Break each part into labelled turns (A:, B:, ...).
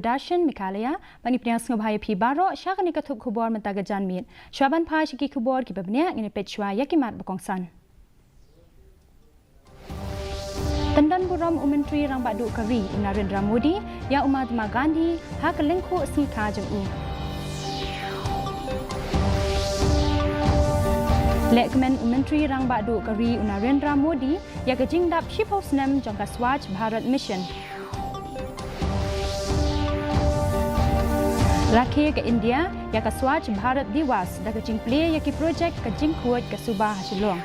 A: Dashan Meghalaya, Panipnias Ngabhai Pibaro, Shakanikatup Kubor Matagajan Meet, Shaban Pashiki Kubor Kibabnia in a Pechua Yakimat Bakongsan. Tandan Buram Umentri Rambadu Kari, Narendra Modi, Ya Mahatma Gandhi, Hakalinku Sika Jamu. Lekmen Umentri Rambadu Kari, Narendra Modi, Yakajing Dap Shiposnem Jonkaswaj Bharat Mission. Rakhe ke India, Yakaswaj Bharat Diwas, Dakajing Play Yaki Project Kajing Kuat Kasubah Hasilong.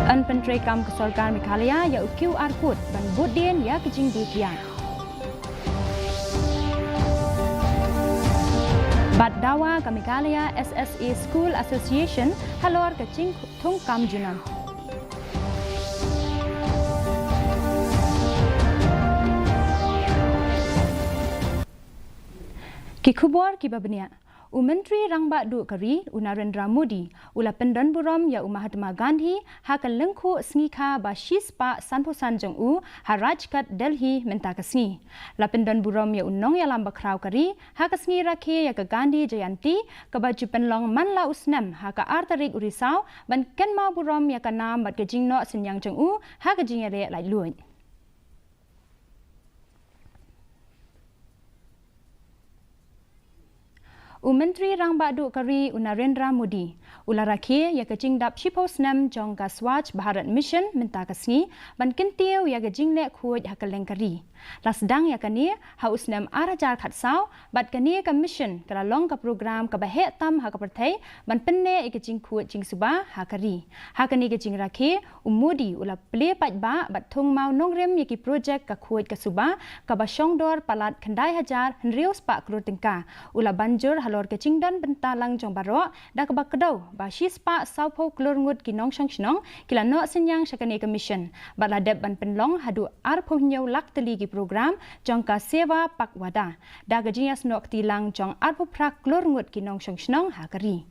A: Anpentrai Kam Kesorkan Meghalaya Ya QR Code Ban Budien Ya Kajing Dikian. Bad Dawa ke Meghalaya SSA School Association Halor Kajing Thung Kam Junam. Kikubor kibabnia, Umentri Rangbadu Kari, Narendra Modi, Ula Pendan Buram Ya Mahatma Gandhi, Hakalengku Sngika Bashispa Sanposan Jong Harajkat Delhi Mentakasni. La Pendan Buram Ya Unong Ya Lamba Krau Kari, Hakasni Rakhe Ya Gandhi Jayanti, Kabaju Penlong Manla Usnem, Haka Artarik Urisau, Ban Kenma Buram Ya Kanam Bat Kajing No Senyang Jong Hakajing Ya Lai Luin. Umentri Rangbadu Kari Narendra Modi, Ula Rakhe Ya Kajing Dap Shipos Jong Kaswaj Bharat Mission Mentakasni, Ban Kintiu Ya Kajing Nek Kuat Hakaleng Kari. Lasdang Ya Kani Hausnem Arajar Khatsau, Bat Kani Ka Mission Kala Long Ka Program Ka Bahet Tam Hakapertai, Ban Penne Ya Kajing Kuat Jing Subah Hakari. Hakani Kajing Rakhe Umudi Ula Ple Patba Bat Thung Mau Nongrem Yaki Project Ka Kuat Ka Subah, Ka Basong Dor Palat Kandai Hajar Henrius Pak Krotengka, Ula Banjur Halor Kacing dan Bentalang Jong Barok, Dak Bakadau, Bashis Pak Saupo Klorngut Kinong Shangshnong, Kila No Senyang Shakani Commission, Baladeb Ban Penlong Hadu Arpunyau Lak Teligi Program, Jongka Seva Pak Wada, Dagajias Nok Tilang Jong Arpuprak Klorngut Kinong Shangshnong Hakari.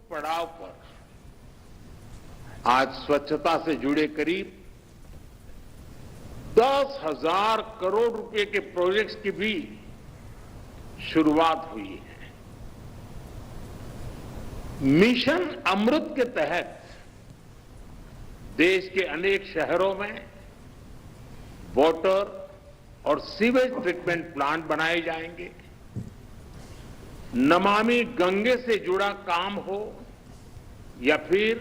B: पड़ाव पर आज स्वच्छता से जुड़े करीब 10,000 करोड़ रुपए के प्रोजेक्ट्स की भी शुरुआत हुई है। मिशन अमृत के तहत देश के अनेक शहरों में वाटर और सीवेज ट्रीटमेंट प्लांट बनाए जाएंगे। नमामि गंगे से जुड़ा काम हो या फिर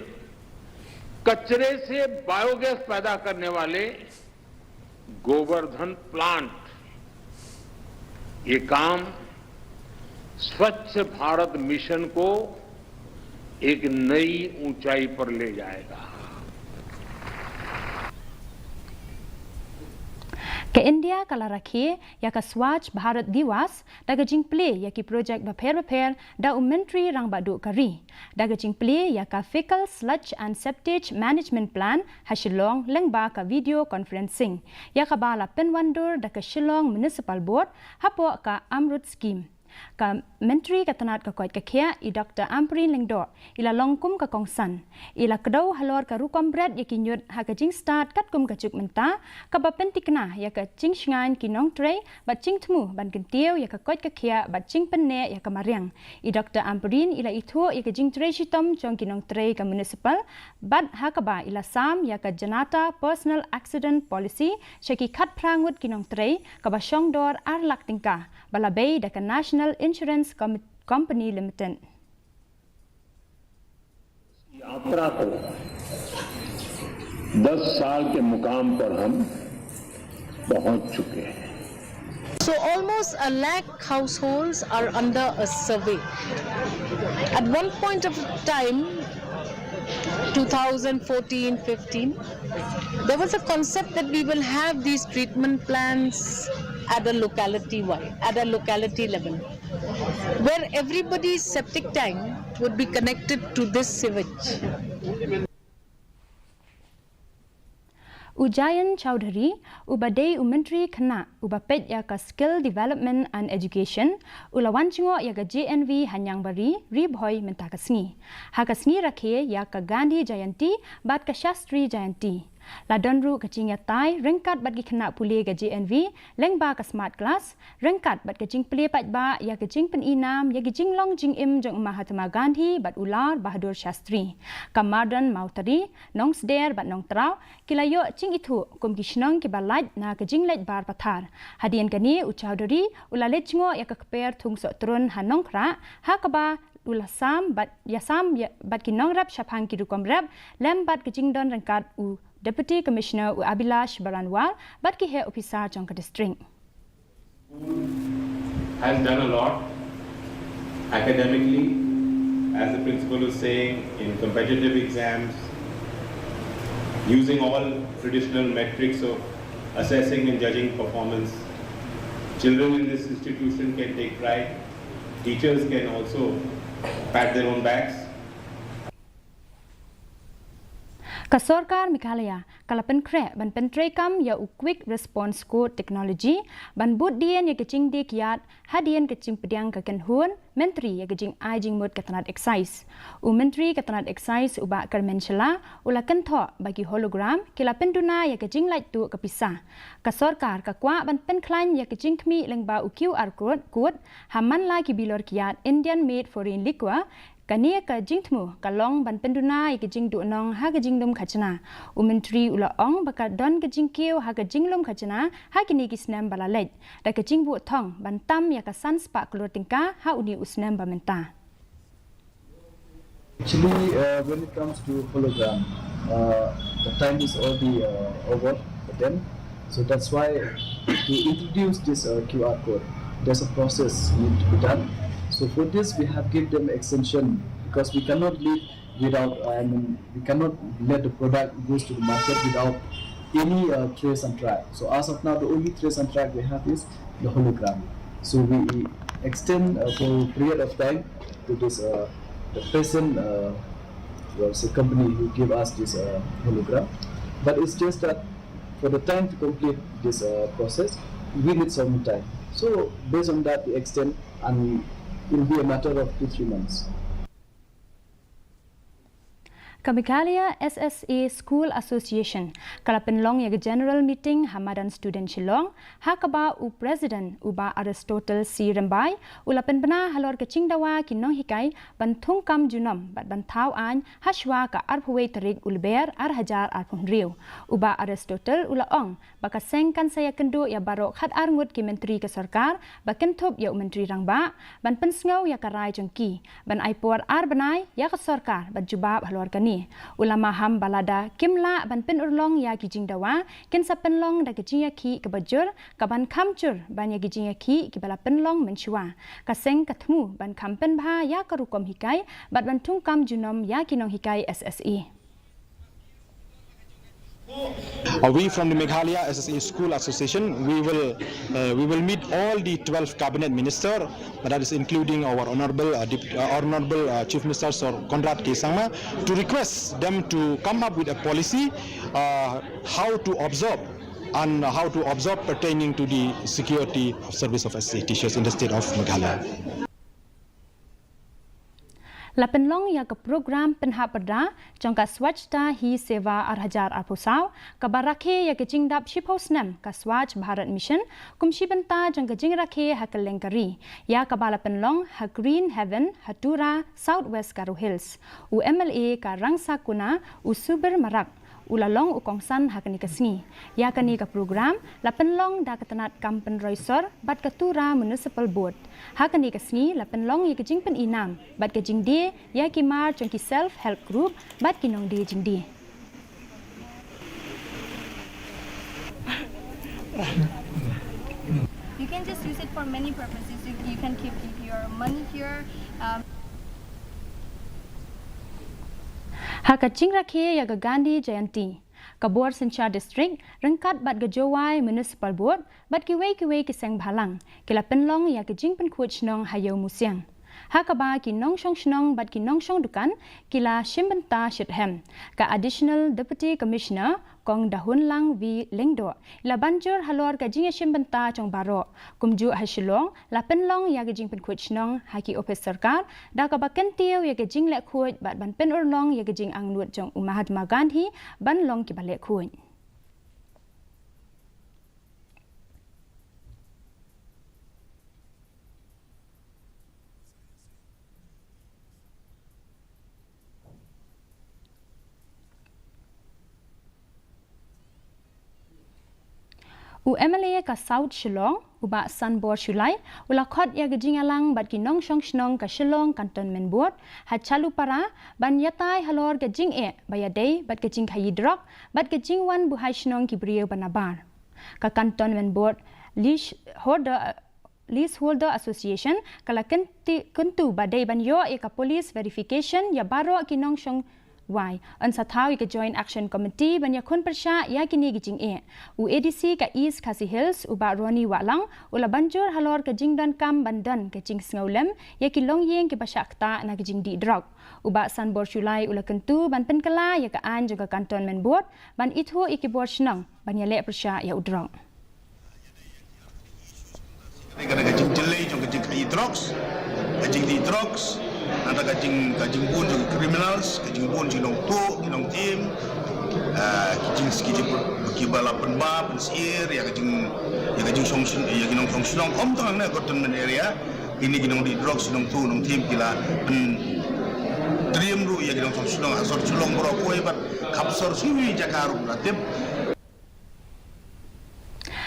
B: कचरे से बायोगैस पैदा करने वाले गोवर्धन प्लांट, ये काम स्वच्छ भारत मिशन को एक नई ऊंचाई पर ले जाएगा।
A: Ke India Kala Rakhe Ya Kaswaj Bharat Diwas, Dagajing Play Yaki Project Baper Da Umentri Rangbadu Kari, Dagajing Play Yaka Fecal Sludge and Septage Management Plan Hashilong Lengba Ka Video Conferencing, Yakabala Penwandur Daka Shillong Municipal Board, Hapo Ka Amrut Scheme. Ka Menteri Katanat Ka Koit Ka Kia I Dr. Amprin Lengdor ila longkum ka kongsan ila kedau halor ka rukom bread ya kinyut ha ka jing start kat kum ka chuk menta ka ba pentikna ya ka jing shngan kinong tray ba jing tmu ban kentiu ya ka koit ka Kia ba jing penne ya ka mariang I Dr. Amprin ila itho ya ka jing tray shitom jong kinong tray ka municipal bad ha ka ba ila sam ya ka janata personal accident policy shaki khat prangut kinong tray ka ba shong dor ar lak tingka balabei da ka national Insurance Company Limited.
B: यात्रा को 10 साल के मुकाम पर हम पहुंच चुके हैं.
C: So almost 1 lakh households are under a survey. At one point of time, 2014-15, there was a concept that we will have these treatment plans at a locality level, where everybody's septic tank would be connected to this sewage.
A: Ujayan Chowdhury, Ubadei Umentri Khana, Ubapet Yaka Skill Development and Education, Ulawanchingo Yaga JNV Hanyang Bari, Ribhoy Mentakasni. Hakasni Rakhe Yaka Gandhi Jayanti, Batka Shastri Jayanti. La donru kajing ya tai rengkat bat ki kena pule ga JNV lengba ka smart class rengkat bat kajing pele pat ba ya kajing pen inam ya kajing long jing im jong Mahatma Gandhi bat ular Bahadur Shastri kamadan mautari nong sder bat nong trau kilayo cing itu kum kishnong ki balaj na kajing lej bar pathar hadian kani uchaudari ulalet ngo ya ka kper thung so trun hanong khra ha kaba ulasam bat bat kinong rap shapang ki rukom rap lem bat kajing don rengkat u Deputy Commissioner u Abilash Baranwal bat ki he officer jong ka district
D: has done a lot academically, as the principal was saying, in competitive exams, using all traditional metrics of assessing and judging performance. Children in this institution can take pride. Teachers can also pat their own backs.
A: Kasorkar Meghalaya kalapen kre ban pentrekam ya u quick response code technology ban bud dien ya kecing de kiat hadien kecing pediang ka ken hun menteri ya kecing ajing mud katanat excise u menteri katanat excise u ba kermenchela ula ken tho bagi hologram kilapen duna ya kecing lait tu kapisah kasorkar ka kwa ban pen klan ya kecing khmi lengba u QR code haman la ki bilor kiat Indian made foreign liquor kania ka jingtmu kalong ban penduna i kajing du nong ha kajing lum khachana umentri ula ong baka don kajing keu ha kajing lum khachana ha kini ki snam bala lej da kajing bu thong ban tam ya ka san spa klor tingka ha uni usnam ba menta.
E: Actually, when it comes to hologram, the time is already over for them, so that's why to introduce this QR code, there's a process need to be done. So for this, we have given them extension because we cannot live without. We cannot let the product goes to the market without any trace and track. So as of now, the only trace and track we have is the hologram. So we extend for a period of time to this the present company who give us this hologram. But it's just that for the time to complete this process, we need some time. So based on that, we extend and it will be a matter of 2-3 months.
A: Meghalaya SSA School Association kalapen long ya general meeting Hamadan student Shillong hakaba u president uba Aristotle C Rembai ulapen bena halor kecing dawa kinong hikai bantung kam junom bat bantau an hashwa ka arpwe terik ulber ar hajar arpun riu uba Aristotle ulaong baka sengkan saya kendu ya barok khat arngut ki menteri ke sarkar baken thop ya menteri rangba ban pensngau ya karai jongki ban aipor ar benai ya ke sarkar ban jubab halor kani ulama ham balada kimla ban pen urlong ya kijing dawa ken sa penlong da kijing ya ki ke bajur ka ban kamcur ban ya kijing ya ki ki bala penlong menchua ka seng kathmu ban kampen bha ya karukom hikai bat ban tung kam junom ya kinong hikai SSE.
F: We from the Meghalaya SSA School Association, we will meet all the 12 cabinet ministers, that is including our honorable Chief Minister Sir Conrad K. Sangma, to request them to come up with a policy how to observe pertaining to the security service of SSA teachers in the state of Meghalaya.
A: La penlong ya ke program penhapada jangka swachta hi seva arhajar arpusau ka barakhe ya ke jingdap shiphausnam ka swach Bharat mission kumshi benta jangka jingrakhe hakalengkari ya ka bala penlong ha Green Heaven Hatura Southwest Karo Hills u MLA ka Rangsa Kuna u Subir Marak ulalong ukongsan hakani kasni ya kani ka program la penlong da katanat kampen roisor bat katura municipal board hakani kasni la penlong ya kejing pen inam bat kejing de ya kimar jongki self help group bat kinong de jing de.
G: You can just use it for many purposes. You can keep your money here.
A: Hakaching rakhe ya ga Gandhi Jayanti Kabor Sincha District rengkat bat ga Jowai Municipal Board bat kiwei ki seng bhalang kila penlong ya kejing pen kuch nong hayo musiang hakaba ki nong shong shnong bat ki nong shong dukan kila shimbenta shithem ka additional deputy commissioner kong dahun lang vi lengdo la banjur halor ka jinga shimbenta chong baro kumju hashilong la penlong ya kejing pen kuch nong haki office sarkar da ka baken tiu ya kejing le khuj bat ban pen urlong ya kejing angnut chong Mahatma Gandhi ban long ki bale khuj. MLA ka South Shillong uba Sunbor Shulai ula khot ya gajing alang bat ki nong shong shnong ka Shillong Cantonment Board ha chalu para ban yatai halor gajing bayadei bat gajing khayi drok bat gajing wan buhai shnong ki brio banabar ka Cantonment Board Leaseholder Association kala kentu badai ban yo ka police verification ya baro ki nong shong Why? An sathaw ka Joint Action Committee banya khun persya ya kini gijing u ADC ka East KHASI Hills uba Roni Walang ula banjur halor ka jingdan kam bandan ka jing sngaulem ya ki longyeng ki pasakta na gijing di drug uba Sunbor Shulai ula kentu ban penkala ya ka an juga Cantonment Board ban ithu ikibor shnang banya le persya ya udrong
H: Kena gajing jelai jong gajing kai drugs, gajing di drugs, ada gajing pun jong criminals, gajing pun jinong tu, jinong tim, gajing kibala penba, pensir, ya gajing songsun, ya jinong songsunong kom tang na Cantonment area, ini jinong di drugs, jinong tu, jinong tim kila pen dream ru ya jinong songsunong asor sulong berapa hebat, kapsor suwi jakaru ratib.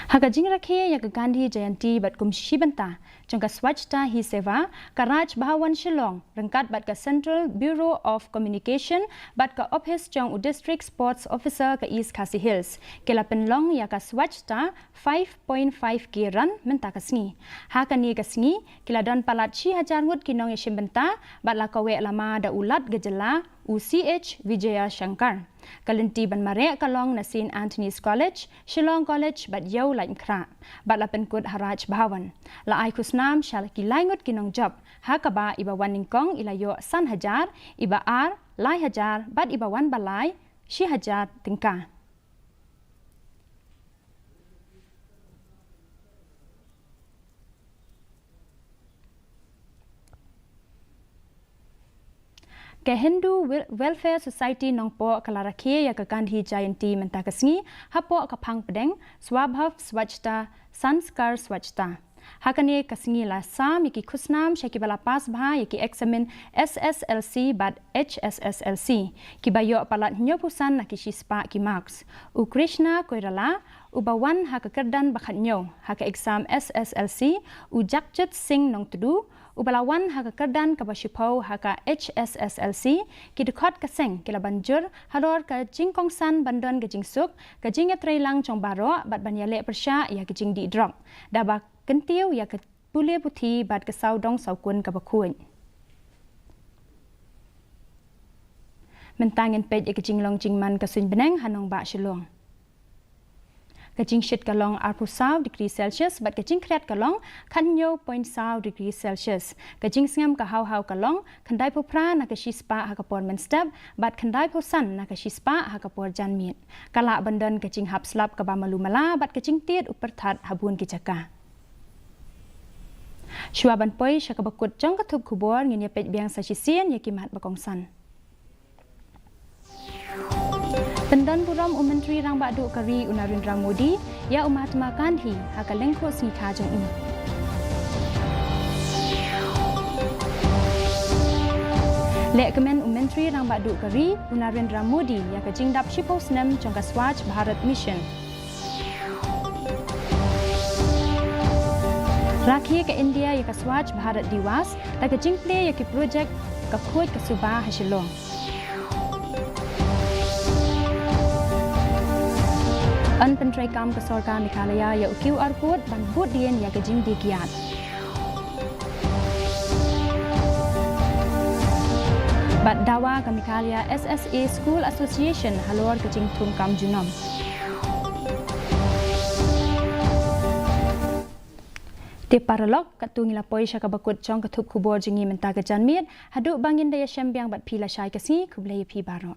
A: Hakajing rakhe ya ka Gandhi Jayanti bat kumshi banta jong ka Swachhta hi seva ka Raj Bhawan Shillong rangkat bat ka Central Bureau of Communication bat ka office jong District Sports Officer ka East KHASI Hills kela penlong ya ka Swachhta 5.5 ki ran menta ka sngi hakani ka sngi kila don palat 6000 ngut kinong ya shimbenta bat la ka we lama da ulat gejala UCH Vijaya Shankar Kalenti ban mare kalong na St. Anthony's College, Shillong College bat yaw lain kra. Bat la penkut Haraj Bhawan. La ay kusnam syal kilaingut kinong job. Hakaba iba wan ningkong ilayo san hajar, iba ar, lai hajar, bat iba wan balai, shi hajar tingka. Ke Hindu Welfare Society nongpo kalarakhe ya ka Gandhi Jayanti menta kasngi hapo ka phang pedeng swabhav swachhta sanskar swachhta hakane kasngi la sam yaki khusnam shakibala pas bha yaki examine SSLC bat HSSLC ki bayo palat nyopusan nakishi spa ki marks u Krishna Koirala ubawan haka kerdan bakhat nyo haka exam SSLC u Jakjit Singh nong tudu ubalawan haka kerdan ka basipau haka HSSLC ki dekhot ka seng kila banjur halor ka jingkong san bandon ka jingsuk ka jinga trailang chong baro bat banyale persya ya ka jing di drop daba kentiu ya ka pule puthi bat ka saudong saukun ka bakhuin mentangin pej ya ka jinglong jingman ka sin beneng hanong ba shilong Kajing shit kalong 4 degree Celsius bat kajing kreat kalong kanyo 0.5 degree Celsius kajing sngam ka haw kalong khandai phupra na ka shispa ha ka por men step bat khandai phusan na ka shispa ha ka por janmit kala bandan kajing hap slap ka ba malumala bat kajing tiet uperthat habun ki jaka shwa ban poi sha ka bakut jong ka thup khubor ngin ya pej biang sa shisien ya ki mat bakong san Pendan Puram Menteri Rang Badu Kari Narendra Modi ya Mahatma Gandhi haka lengko sni kajong ini. Lekmen Menteri Rang Badu Kari Narendra Modi ya ka jingdap shipos nem jongka Swachh Bharat Mission. Rakhi ke India ya ka Swachh Bharat Diwas ta ka jingple ya ki project ka khoj ka suba hashilong. An pentrai kam ke Sorka Meghalaya ya QR code ban bot dien ya ke jing di kiat. Bat dawa ke Meghalaya SSA School Association halor ke jing thum kam junam. Te paralog katung ila poi sya ka bakut chong ka thup khubor jingi menta ke janmit haduk bangin daya syambiang bat phila syai kasi kublai phi baro.